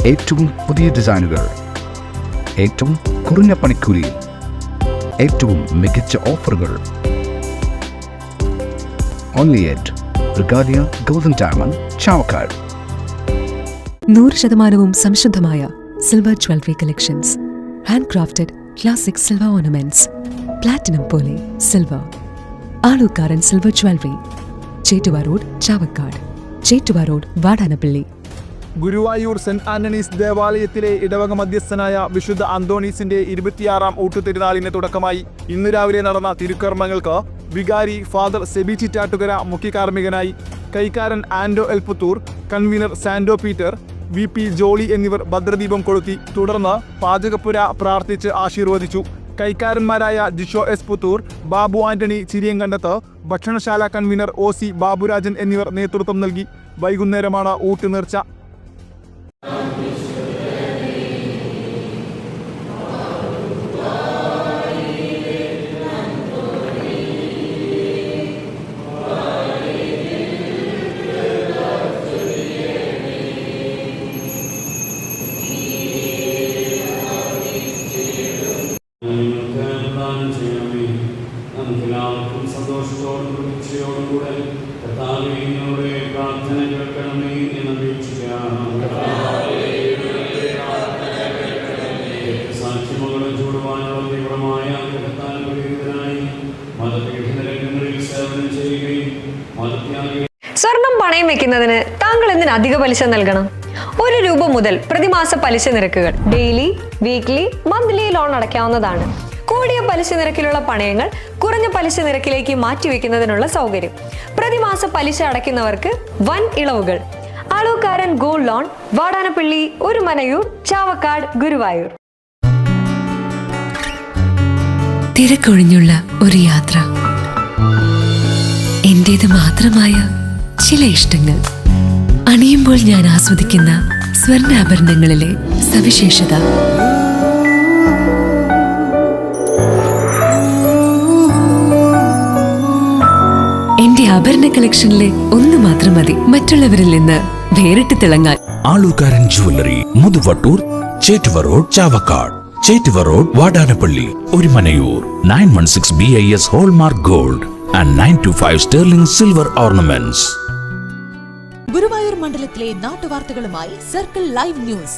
ഏറ്റവും പുതിയ ഡിസൈനുകൾ, ഏറ്റവും കുറഞ്ഞ പണിക്കൂലി, ഏറ്റവും മികച്ച ഓഫറുകൾ. Only at Regalia Golden Diamond, Chavakkad. 100% സംശുദ്ധമായ silver jewellery collections. Handcrafted classic silver ornaments. Platinum പോലെ silver. Aalukkaran silver jewellery. Chettuva road, Chavakkad. Chettuva road, Vadanappally. Guruvayur saint Antony's ദേവാലയത്തിലെ ഇടവക മധ്യസ്ഥനായ വിശുദ്ധ അന്തോണീസിന്റെ 26ാം ഊട്ടുതിരുനാളിന് തുടക്കമായി. ഇന്ന് രാവിലെ നടന്ന തിരുക്കർമ്മങ്ങൾക്ക് വികാരി ഫാദർ സെബി ചിറ്റാട്ടുകര മുഖ്യകാർമ്മികനായി. കൈക്കാരൻ Ando Elputhur, convener Sando Peter, VP Jolly എന്നിവർ ഭദ്രദീപം കൊളുത്തി. തുടർന്ന് പാചകപ്പുര പ്രാർത്ഥിച്ച് ആശീർവദിച്ചു. കൈക്കാരന്മാരായ ജിഷോ എസ് പുത്തൂർ, ബാബു ആന്റണി ചിരിയങ്കണ്ടത്ത്, ഭക്ഷണശാല കൺവീനർ OC ബാബുരാജൻ എന്നിവർ നേതൃത്വം നൽകി. വൈകുന്നേരമാണ് ഊട്ടുനേർച്ച. നമുക്കെല്ലാവർക്കും സന്തോഷത്തോടും പ്രതീക്ഷയോടും കൂടെ കർത്താവിനോട് പ്രാർത്ഥന കേൾക്കണമേ എന്ന് അപേക്ഷിക്കാം. സാക്ഷിമകളും ചൂടുവാനുള്ള തീവ്രമായ ആഗ്രഹത്താൽ പ്രേരിതനായി മതപീഠന രംഗങ്ങളിൽ സേവനം ചെയ്യുകയും മതത്യാഗി. സ്വർണം പണയം വെക്കുന്നതിന് താങ്കൾ എന്തിന് അധിക പലിശ നൽകണം? 1 രൂപ മുതൽ പ്രതിമാസ പലിശ നിരക്കുകൾ. ഡെയിലി, വീക്ക്ലി, മന്ത്ലി ലോൺ അടയ്ക്കാവുന്നതാണ്. കൂടിയ പലിശ നിരക്കിലുള്ള പണയങ്ങൾ കുറഞ്ഞ പലിശ നിരക്കിലേക്ക് മാറ്റിവെക്കുന്നതിനുള്ള സൗകര്യം. പ്രതിമാസ പലിശ അടയ്ക്കുന്നവർക്ക് വൻ ഇളവുകൾ. Aalukkaran gold loan, Vadanappally, Orumanayur, Chavakkad, Guruvayur. തിരക്കൊഴിഞ്ഞുള്ള ഒരു യാത്ര. എന്റേത് മാത്രമായ ചില ഇഷ്ടങ്ങൾ. അണിയുമ്പോൾ ഞാൻ ആസ്വദിക്കുന്ന സ്വർണ്ണാഭരണങ്ങളിലെ സവിശേഷത. എന്റെ ആഭരണ കളക്ഷനിലെ ഒന്ന് മാത്രം മതി മറ്റുള്ളവരിൽ നിന്ന് വേറിട്ട് തിളങ്ങാൻ. Aalukkaran jewellery, Muthuvattoor, Chettuva road, Chavakkad. Chettuva road, Vadanappally, Orumanayur. 916 BIS hallmark gold and 925 sterling silver ornaments. ഗുരുവായൂർ മണ്ഡലത്തിലെ നാട്ടുവാർത്തകളുമായി സർക്കിൾ ലൈവ് ന്യൂസ്.